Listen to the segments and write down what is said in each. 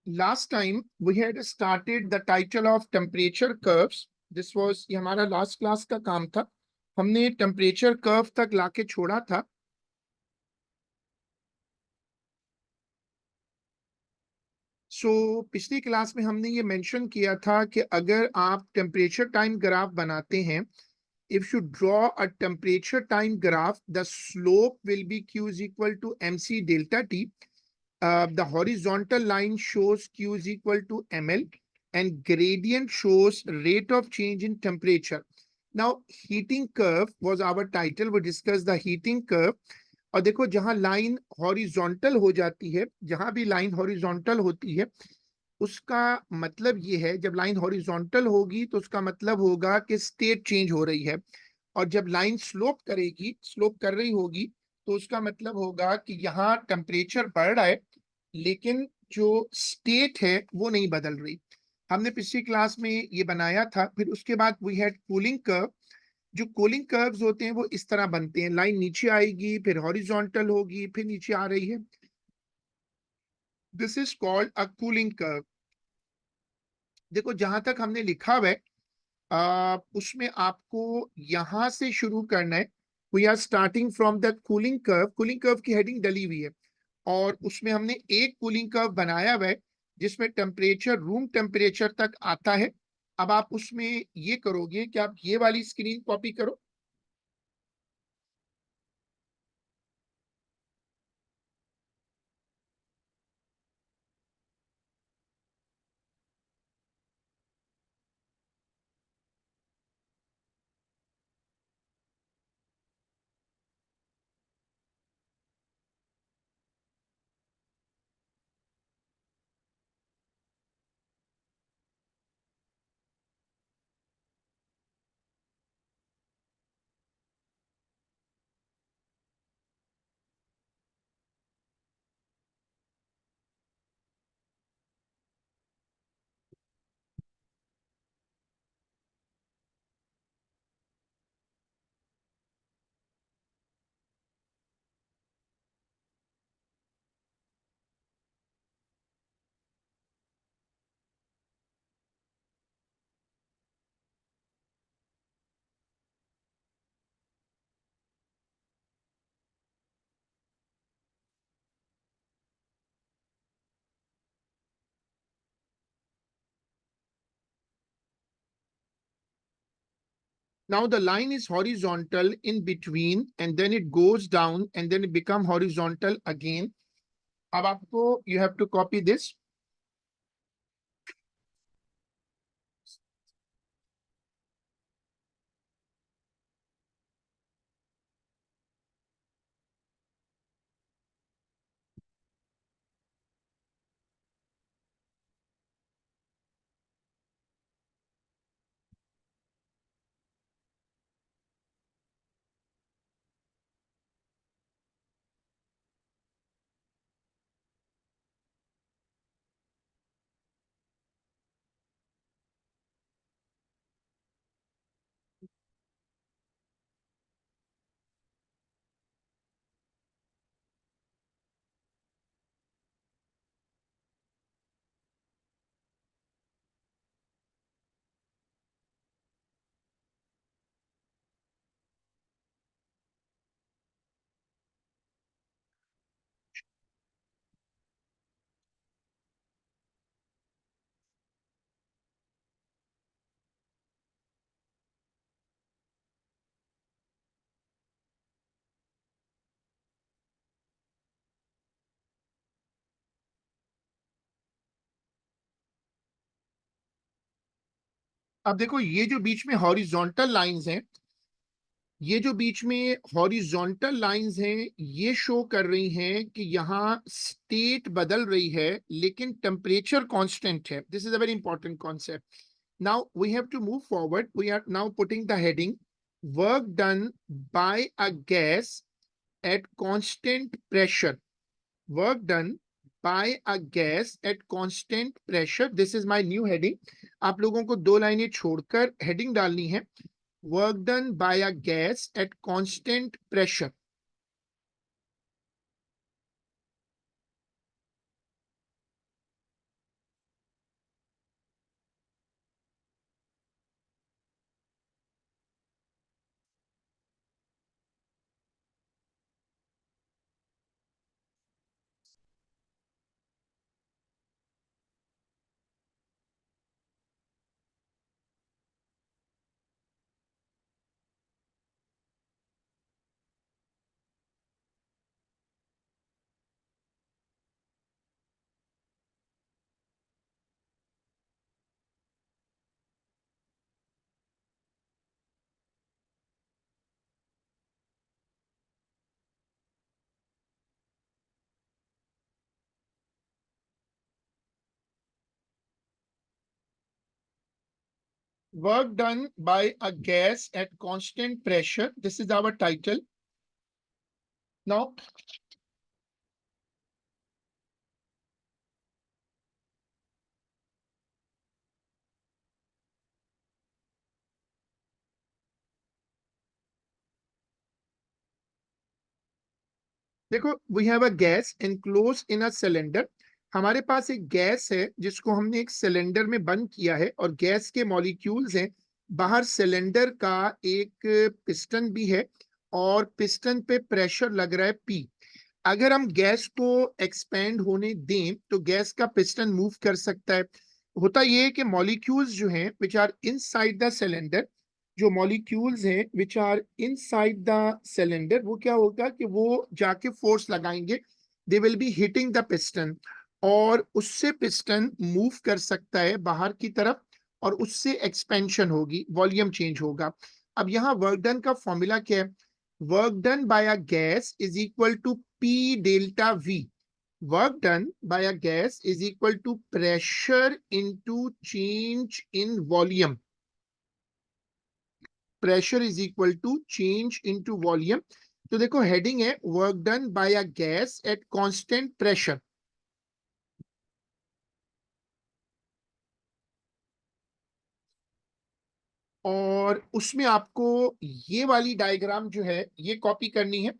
last time we had started the title of temperature curves. This was ये हमारा last class का काम था. हमने टेम्परेचर कर्व तक लाके छोड़ा था. पिछली क्लास में हमने ये मेंशन किया था कि अगर आप टेम्परेचर टाइम ग्राफ बनाते हैं, if you draw a temperature time graph, the slope will be q is equal to mc delta t. The horizontal line shows q is equal to ml and gradient shows rate of change in temperature. Now heating curve was our title. We discussed the heating curve. और देखो जहां line horizontal हो जाती है, जहां भी line horizontal होती है, उसका मतलब ये है, जब लाइन हॉरिजॉन्टल होगी तो उसका मतलब होगा कि स्टेट चेंज हो रही है. और जब लाइन स्लोप करेगी, स्लोप कर रही होगी, तो उसका मतलब होगा कि यहाँ टेम्परेचर बढ़ रहा है, लेकिन जो स्टेट है वो नहीं बदल रही. हमने पिछली क्लास में ये बनाया था. फिर उसके बाद वी हैड कूलिंग कर्व. जो कूलिंग कर्व्स होते हैं वो इस तरह बनते हैं. लाइन नीचे आएगी, फिर हॉरिजॉन्टल होगी, फिर नीचे आ रही है. This is called a cooling curve. देखो जहां तक हमने लिखा हुआ है, उसमें आपको यहां से शुरू करना है. We are starting from the cooling curve. Cooling curve की हेडिंग डली हुई है और उसमें हमने एक कूलिंग कर्व बनाया हुआ है जिसमें टेम्परेचर रूम टेम्परेचर तक आता है. अब आप उसमें ये करोगे कि आप ये वाली स्क्रीन कॉपी करो. Now the line is horizontal in between and then it goes down and then it become horizontal again. अब आपको you have to copy this. अब देखो ये जो बीच में हॉरिजॉन्टल लाइंस हैं, ये जो बीच में हॉरिजॉन्टल लाइंस हैं, ये शो कर रही हैं कि यहाँ स्टेट बदल रही है लेकिन टेम्परेचर कांस्टेंट है. This is a very important concept. Now we have to move forward. We are now putting the heading work done by a gas at constant pressure. Work done by a gas at constant pressure. This is my new heading. आप लोगों को दो लाइनें छोड़कर heading डालनी है. Work done by a gas at constant pressure. work done by a gas at constant pressure. This is our title. Now, देखो, we have a gas enclosed in a cylinder. हमारे पास एक गैस है जिसको हमने एक सिलेंडर में बंद किया है, और गैस के मॉलिक्यूल्स हैं। बाहर सिलेंडर का एक पिस्टन भी है, और पिस्टन पे प्रेशर लग रहा है पी। अगर हम गैस को एक्सपेंड होने दें तो गैस का पिस्टन मूव कर सकता है। होता यह है कि मॉलिक्यूल्स जो हैं which are inside the cylinder, जो मॉलिक्यूल्स हैं which are inside the cylinder, वो क्या होगा कि वो जाके फोर्स लगाएंगे। They will be hitting the piston, और उससे पिस्टन मूव कर सकता है बाहर की तरफ, और उससे एक्सपेंशन होगी, वॉल्यूम चेंज होगा। अब यहाँ वर्क डन का फॉर्मूला क्या है? Work done by a gas is equal to P delta V. Work done by a gas is equal to pressure into change in volume. Pressure is equal to change into volume. तो देखो, heading है work done by a gas at constant pressure. और उसमें आपको ये वाली diagram जो है ये कॉपी करनी है।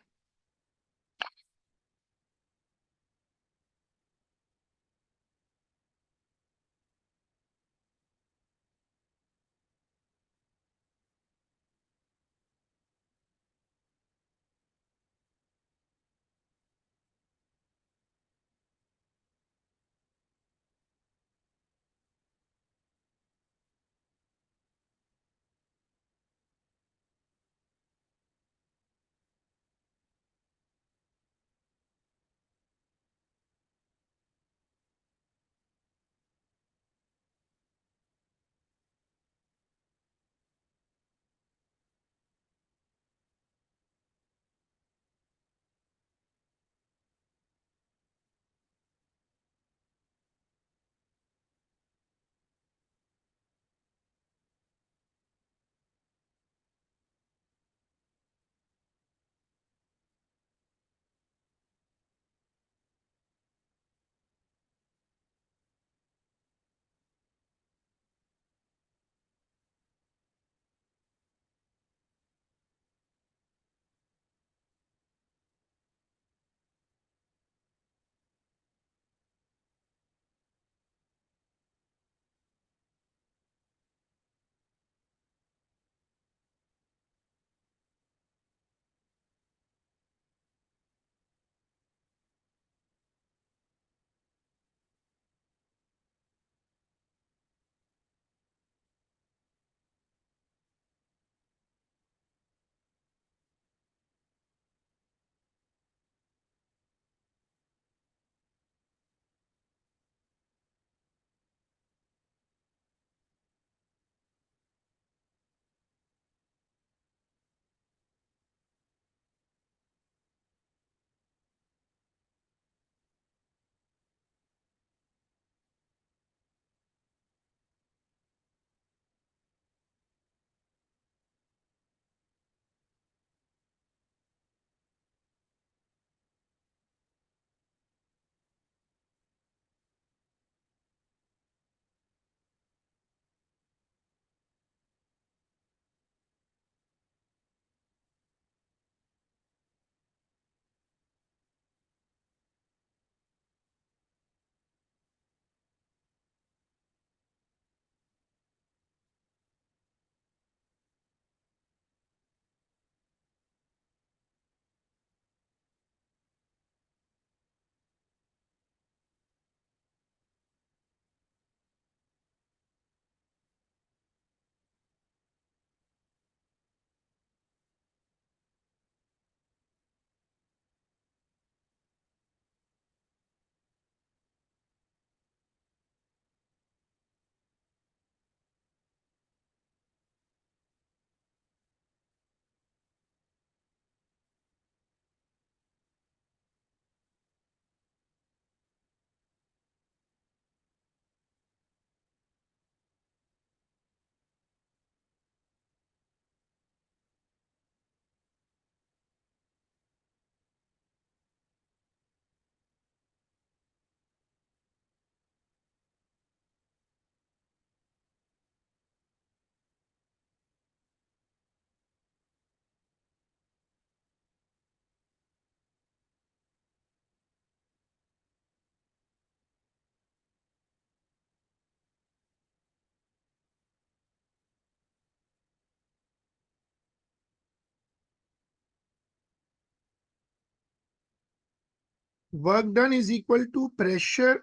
work done is equal to pressure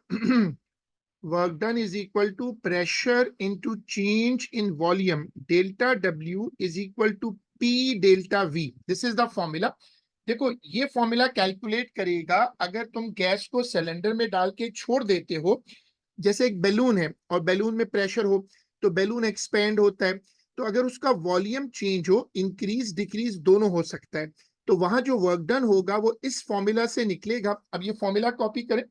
work done is equal to pressure into change in volume delta W is equal to P delta V. This is the formula. देखो ये फॉर्मूला कैलकुलेट करेगा अगर तुम gas को cylinder में डाल के छोड़ देते हो, जैसे एक बैलून है और बैलून में प्रेशर हो तो बैलून एक्सपेंड होता है, तो अगर उसका वॉल्यूम चेंज हो, इंक्रीज डिक्रीज दोनों हो सकता है, तो वहां जो वर्क डन होगा वो इस फॉर्मूला से निकलेगा. अब ये फॉर्मूला कॉपी करें.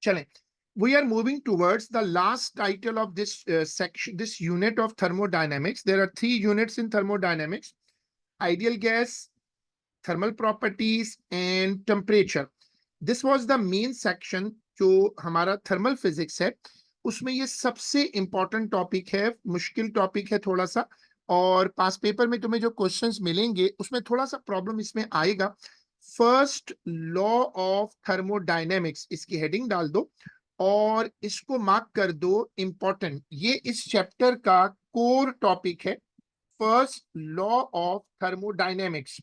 चलें. We are moving towards the last title of this section, this unit of thermodynamics. There are 3 units in thermodynamics: ideal gas, thermal properties, and temperature. This was the main section जो हमारा thermal physics है, उसमें ये सबसे important topic है, मुश्किल topic है थोड़ा सा, और पास पेपर में तुम्हें जो क्वेश्चंस मिलेंगे उसमें थोड़ा सा प्रॉब्लम इसमें आएगा. फर्स्ट लॉ ऑफ थर्मोडायनेमिक्स इसकी हेडिंग डाल दो और इसको मार्क कर दो इंपॉर्टेंट. ये इस चैप्टर का कोर टॉपिक है, first law of thermodynamics.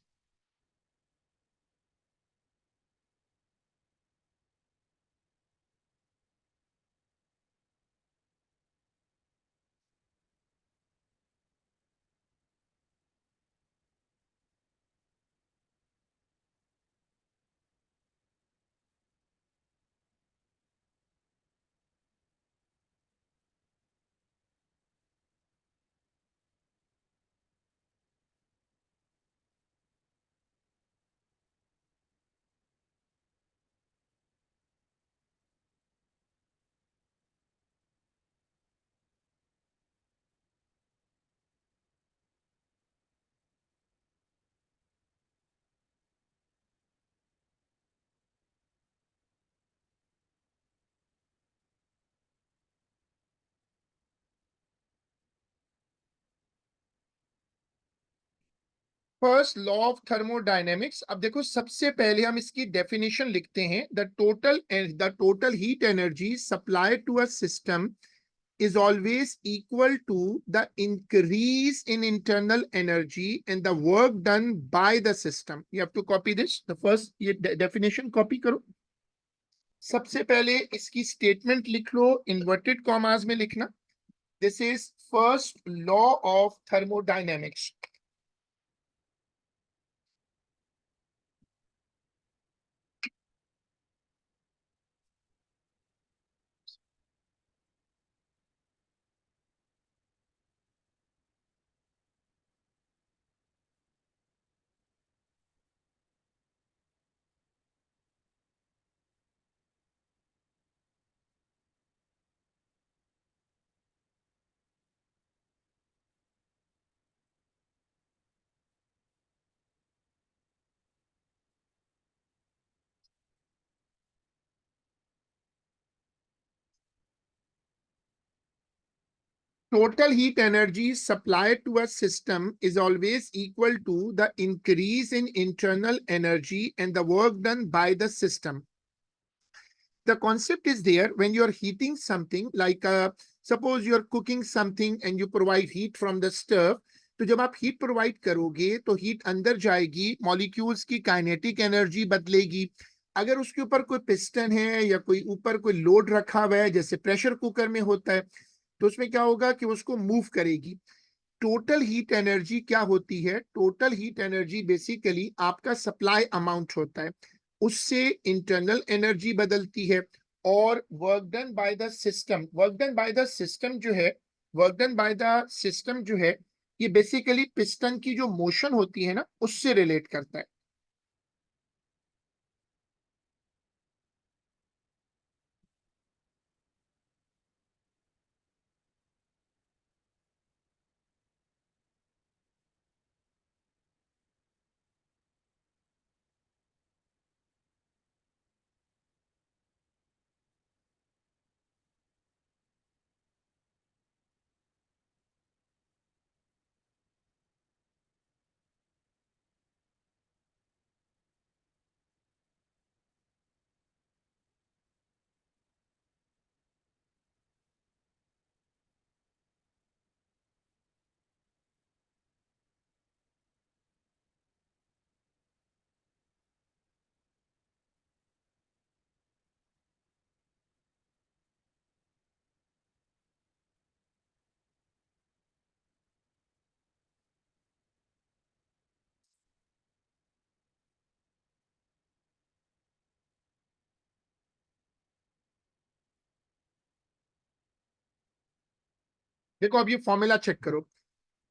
First law of thermodynamics. अब देखो सबसे पहले हम इसकी डेफिनेशन लिखते हैं. The total heat energy supply to a system is always equal to the increase in internal energy and the work done by the system. You have to copy this. The first ये definition copy करो. सबसे पहले इसकी statement लिख लो, inverted commas में लिखना. This is first law of thermodynamics. Total heat energy supplied to a system is always equal to the increase in internal energy and the work done by the system. The concept is there when you're heating something like suppose you are cooking something and you provide heat from the stove, तो जब आप heat provide करोगे तो heat अंदर जाएगी, molecules की kinetic energy बदलेगी। अगर उसके ऊपर कोई पिस्टन है या कोई ऊपर कोई लोड रखा हुआ है, जैसे प्रेशर कुकर में होता है, तो उसमें क्या होगा कि उसको मूव करेगी। टोटल हीट एनर्जी क्या होती है? टोटल हीट एनर्जी बेसिकली आपका सप्लाई अमाउंट होता है, उससे इंटरनल एनर्जी बदलती है। और work done by the system, work done by the system जो है, work done by the system जो है, ये बेसिकली पिस्टन की जो मोशन होती है ना, उससे रिलेट करता है। देखो अब ये फॉर्मूला चेक करो,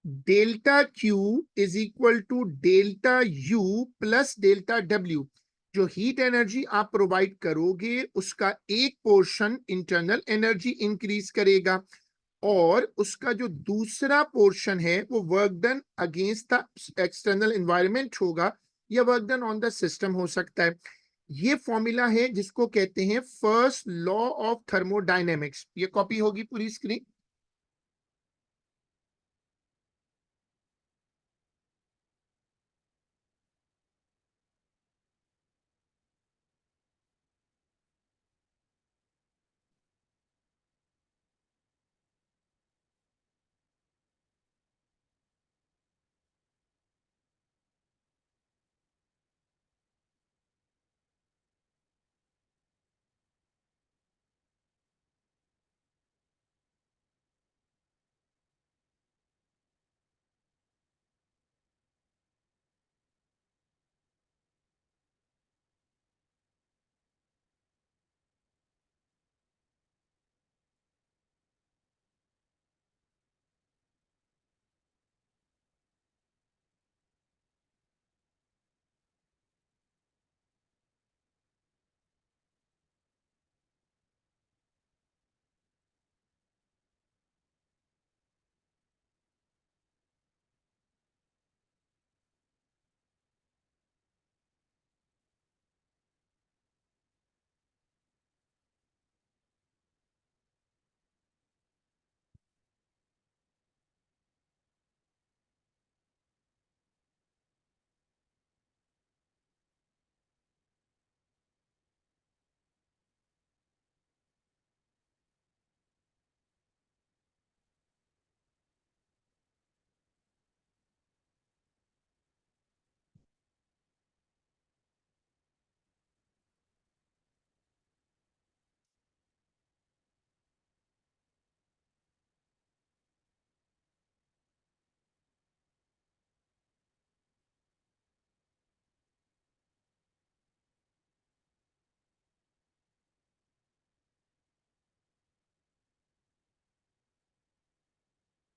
delta Q is equal to delta U plus delta W. जो हीट एनर्जी आप प्रोवाइड करोगे उसका एक पोर्शन इंटरनल एनर्जी इंक्रीज करेगा, और उसका जो दूसरा पोर्शन है वो work done against the external environment होगा, या work done on the system हो सकता है। ये फॉर्मूला है जिसको कहते हैं फर्स्ट लॉ ऑफ थर्मोडायनेमिक्स। ये कॉपी होगी पूरी स्क्रीन।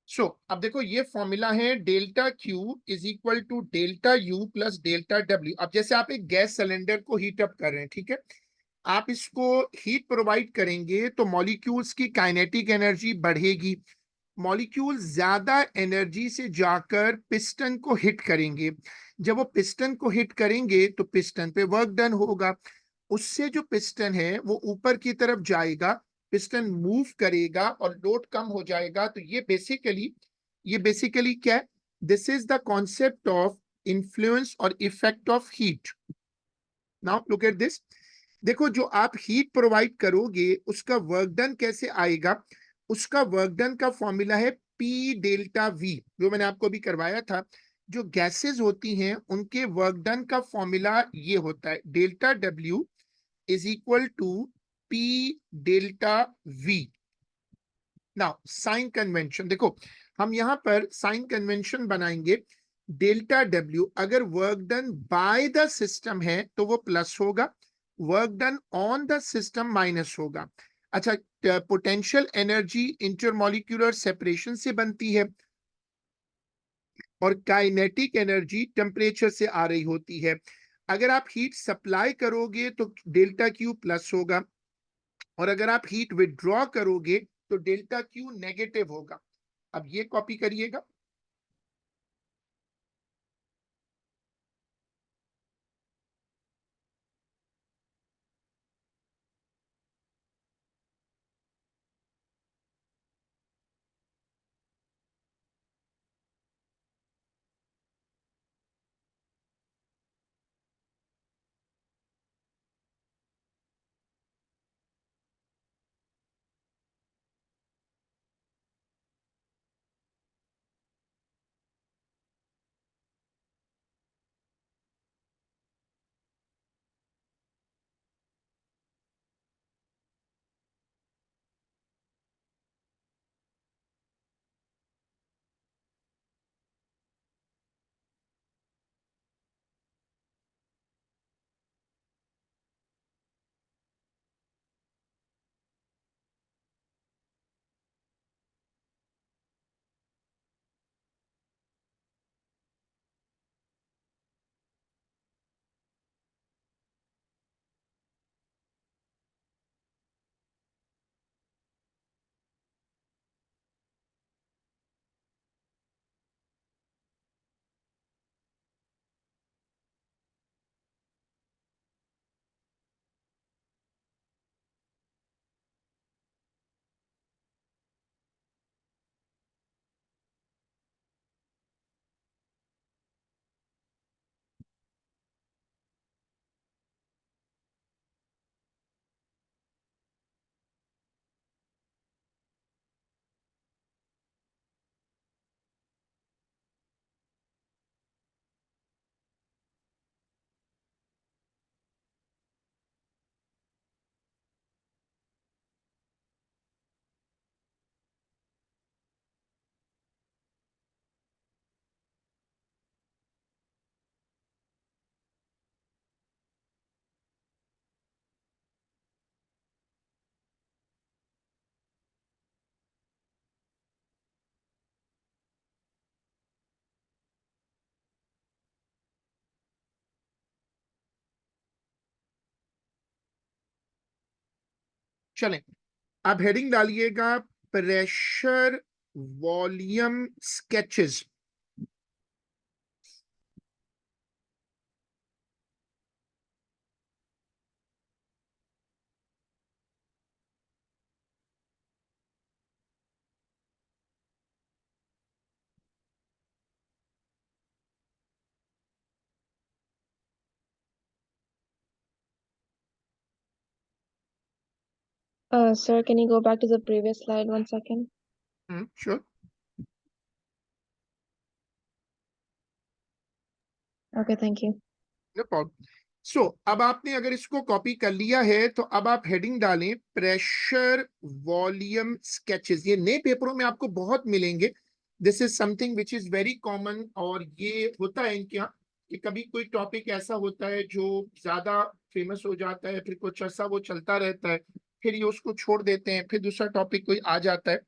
सो अब देखो ये फॉर्मूला है, delta Q is equal to delta U plus delta W. अब जैसे आप एक गैस सिलेंडर को हीट अप कर रहे हैं, ठीक है, आप इसको हीट प्रोवाइड करेंगे तो मॉलिक्यूल्स की काइनेटिक एनर्जी बढ़ेगी। मॉलिक्यूल ज्यादा एनर्जी से जाकर पिस्टन को हिट करेंगे। जब वो पिस्टन को हिट करेंगे तो पिस्टन पे वर्क डन होगा, उससे जो पिस्टन है वो ऊपर की तरफ जाएगा, पिस्टन मूव करेगा और लोड कम हो जाएगा। तो ये बेसिकली क्या है? This is the concept of influence और effect of heat. Now look at this. देखो जो आप हीट प्रोवाइड करोगे उसका वर्क डन कैसे आएगा? उसका वर्क डन का फॉर्मूला है P डेल्टा V, जो मैंने आपको अभी करवाया था। जो गैसेस होती हैं उनके वर्क डन का फॉर्मूला ये होता है, delta W is equal to P delta V। Now sign convention देखो, हम यहां पर साइन कन्वेंशन बनाएंगे। डेल्टा W अगर work done by the system है तो वो प्लस होगा, work done on the system minus होगा। अच्छा, पोटेंशियल एनर्जी इंटरमॉलिक्यूलर सेपरेशन से बनती है और काइनेटिक एनर्जी टेम्परेचर से आ रही होती है। अगर आप हीट सप्लाई करोगे तो डेल्टा क्यू प्लस होगा, और अगर आप हीट विड्रॉ करोगे तो डेल्टा क्यू नेगेटिव होगा। अब ये कॉपी करिएगा। चलें, आप हेडिंग डालिएगा pressure volume sketches. Sir, can you go back to the previous slide 1 second? Sure, Okay, thank you. No problem. So अब आपने अगर इसको कॉपी कर लिया है तो अब आप हेडिंग डालें प्रेशर वॉल्यूम स्केचेस। ये नए पेपरों में आपको बहुत मिलेंगे। This is something which is very common, और ये होता है इनके यहाँ कि कभी कोई टॉपिक ऐसा होता है जो ज्यादा फेमस हो जाता है, फिर कुछ ऐसा वो चलता रहता है, फिर ये उसको छोड़ देते हैं, फिर दूसरा टॉपिक कोई आ जाता है।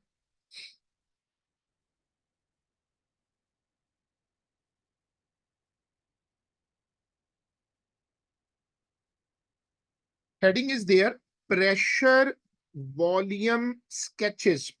Heading is there pressure volume sketches.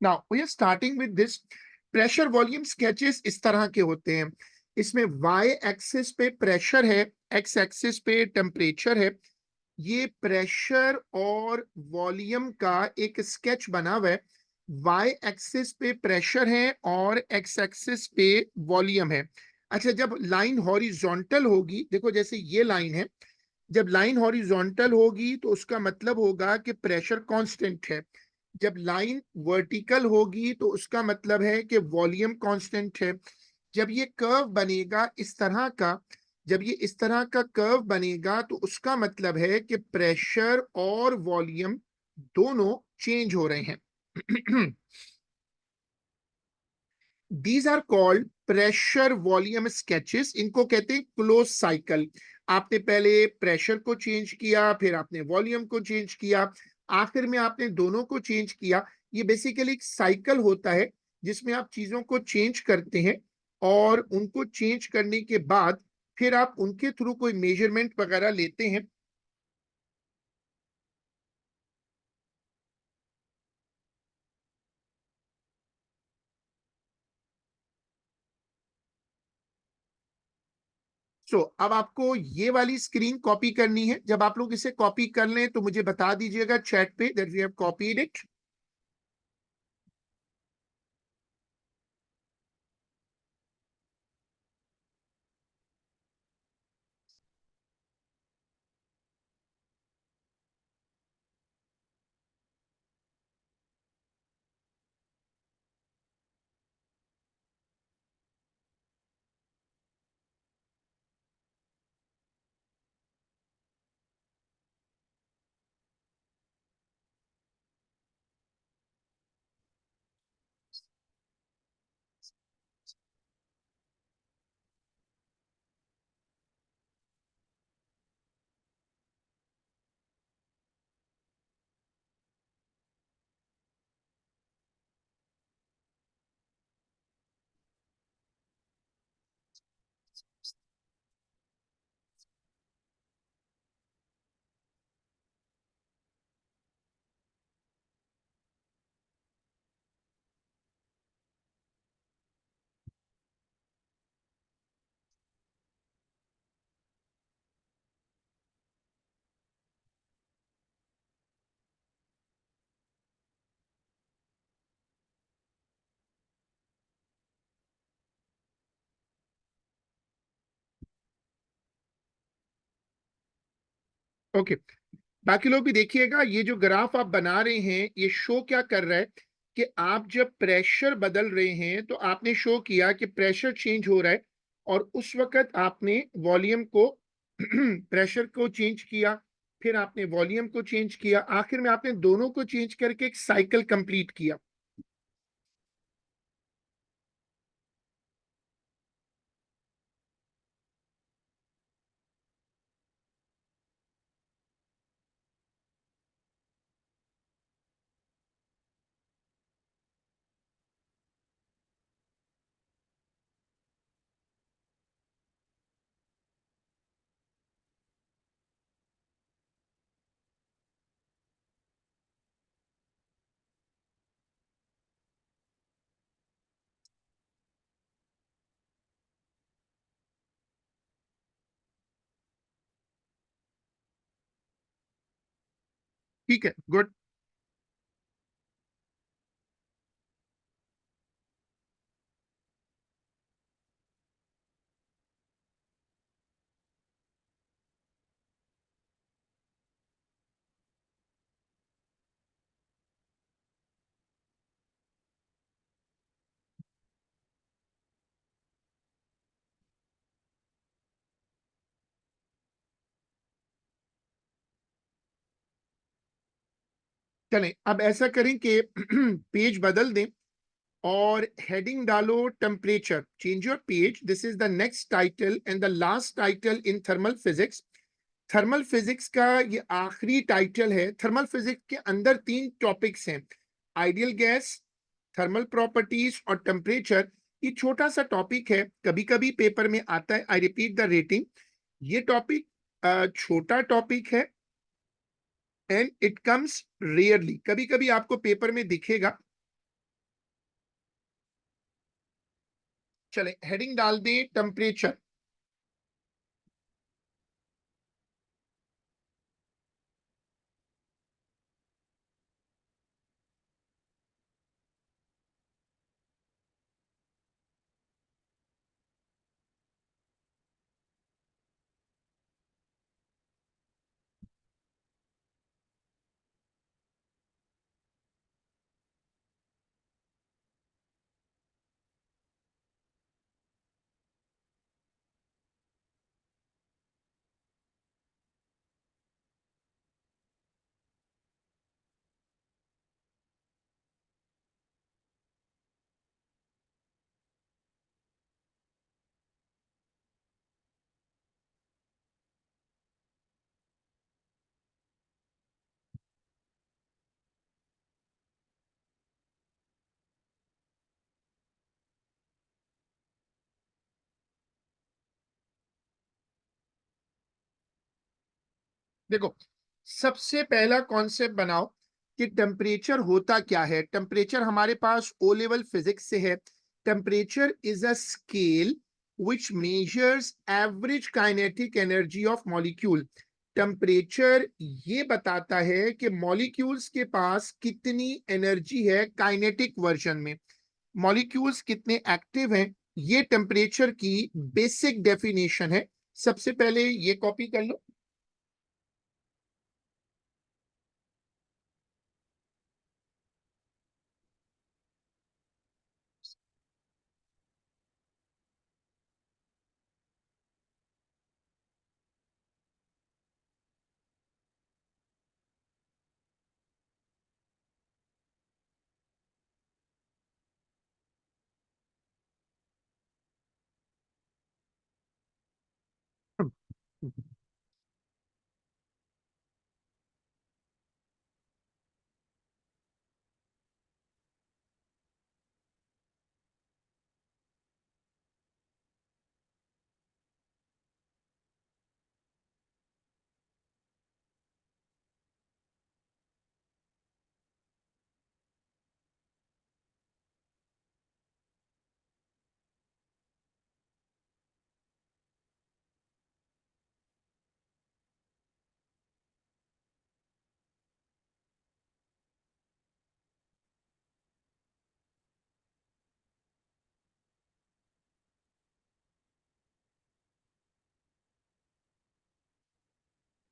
Now we are starting with this. Pressure volume sketches इस तरह के होते हैं। इसमें वाई एक्सिस पे प्रेशर है, एक्स एक्सिस पे टेम्परेचर है। ये प्रेशर और वॉल्यूम का एक स्केच बना हुआ है। वाई एक्सिस पे प्रेशर है और एक्स एक्सिस पे वॉल्यूम है। अच्छा, जब लाइन हॉरिजॉन्टल होगी, देखो जैसे ये लाइन है, जब लाइन हॉरिजॉन्टल होगी तो उसका मतलब होगा कि प्रेशर कांस्टेंट है। जब लाइन वर्टिकल होगी तो उसका मतलब है कि वॉल्यूम कांस्टेंट है। जब ये कर्व बनेगा इस तरह का, जब ये इस तरह का कर्व बनेगा तो उसका मतलब है कि प्रेशर और वॉल्यूम दोनों चेंज हो रहे हैं। These are called pressure volume sketches. इनको कहते हैं क्लोज साइकिल। आपने पहले प्रेशर को चेंज किया, फिर आपने वॉल्यूम को चेंज किया, आखिर में आपने दोनों को चेंज किया। ये बेसिकली एक साइकिल होता है जिसमें आप चीजों को चेंज करते हैं और उनको चेंज करने के बाद फिर आप उनके थ्रू कोई मेजरमेंट वगैरह लेते हैं। अब आपको ये वाली स्क्रीन कॉपी करनी है। जब आप लोग इसे कॉपी कर लें तो मुझे बता दीजिएगा चैट पे that we have copied it. Okay, बाकी लोग भी देखिएगा। ये जो ग्राफ आप बना रहे हैं ये शो क्या कर रहा है कि आप जब प्रेशर बदल रहे हैं तो आपने शो किया कि प्रेशर चेंज हो रहा है, और उस वक्त आपने वॉल्यूम को प्रेशर को चेंज किया, फिर आपने वॉल्यूम को चेंज किया, आखिर में आपने दोनों को चेंज करके एक साइकिल कंप्लीट किया। ठीक है, गुड। चलें, अब ऐसा करें कि पेज बदल दें और हेडिंग डालो temperature. Change your page. This is the next title and the last title in thermal physics. Thermal physics का ये आखिरी टाइटल है। थर्मल फिजिक्स के अंदर तीन टॉपिक्स हैं, आइडियल गैस, थर्मल प्रॉपर्टीज और टेम्परेचर। ये छोटा सा टॉपिक है, कभी कभी पेपर में आता है। I repeat the rating. ये टॉपिक छोटा टॉपिक है एंड इट कम्स रेयरली, कभी कभी आपको पेपर में दिखेगा। चले, हेडिंग डाल दें टेम्परेचर। देखो, सबसे पहला कॉन्सेप्ट बनाओ कि टेम्परेचर होता क्या है। टेम्परेचर हमारे पास ओ लेवल फिजिक्स से है। Temperature is a scale which measures average kinetic energy of molecule। Temperature ये बताता है कि मॉलिक्यूल्स के पास कितनी एनर्जी है काइनेटिक वर्जन में, मॉलिक्यूल्स कितने एक्टिव हैं। ये टेम्परेचर की बेसिक डेफिनेशन है। सबसे पहले ये कॉपी कर लो।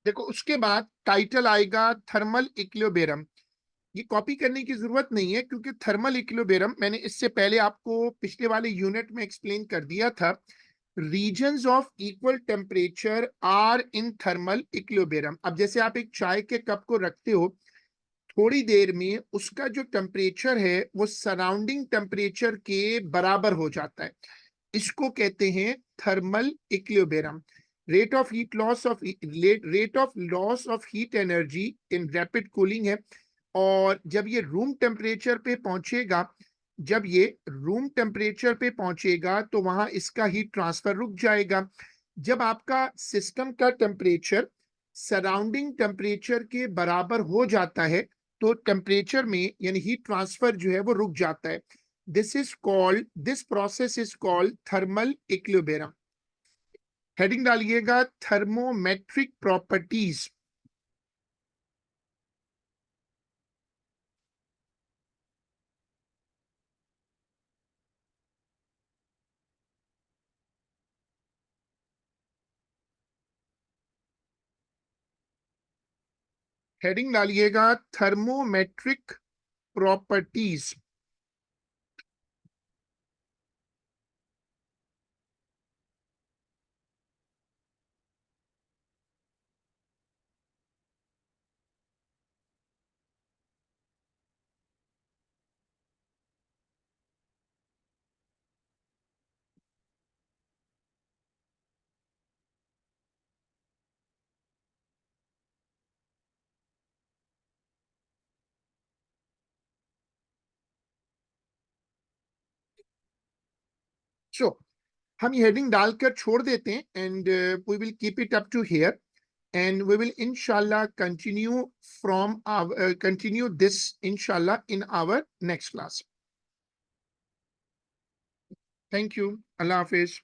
देखो, उसके बाद टाइटल आएगा थर्मल इक्विलिब्रियम। ये कॉपी करने की जरूरत नहीं है क्योंकि थर्मल इक्विलिब्रियम मैंने इससे पहले आपको पिछले वाले यूनिट में एक्सप्लेन कर दिया था। Reasons of equal temperature are in thermal equilibrium. अब जैसे आप एक चाय के कप को रखते हो, थोड़ी देर में उसका जो टेम्परेचर है वो सराउंडिंग टेम्परेचर के बराबर हो जाता है। इसको कहते हैं thermal equilibrium. Rate of loss of heat energy in rapid cooling है। और जब ये रूम टेम्परेचर पे पहुंचेगा, जब ये रूम टेम्परेचर पे पहुंचेगा तो वहां इसका हीट ट्रांसफर रुक जाएगा। जब आपका सिस्टम का टेम्परेचर सराउंडिंग टेम्परेचर के बराबर हो जाता है तो टेम्परेचर में यानी हीट ट्रांसफर जो है वो रुक जाता है। This process is called thermal equilibrium. Heading डालिएगा थर्मोमेट्रिक प्रॉपर्टीज। हेडिंग डालिएगा थर्मोमेट्रिक प्रॉपर्टीज। सो हम ये हेडिंग डालकर छोड़ देते हैं and we will keep it up to here and we will inshallah continue this inshallah in our next class. Thank you. Allah Hafiz.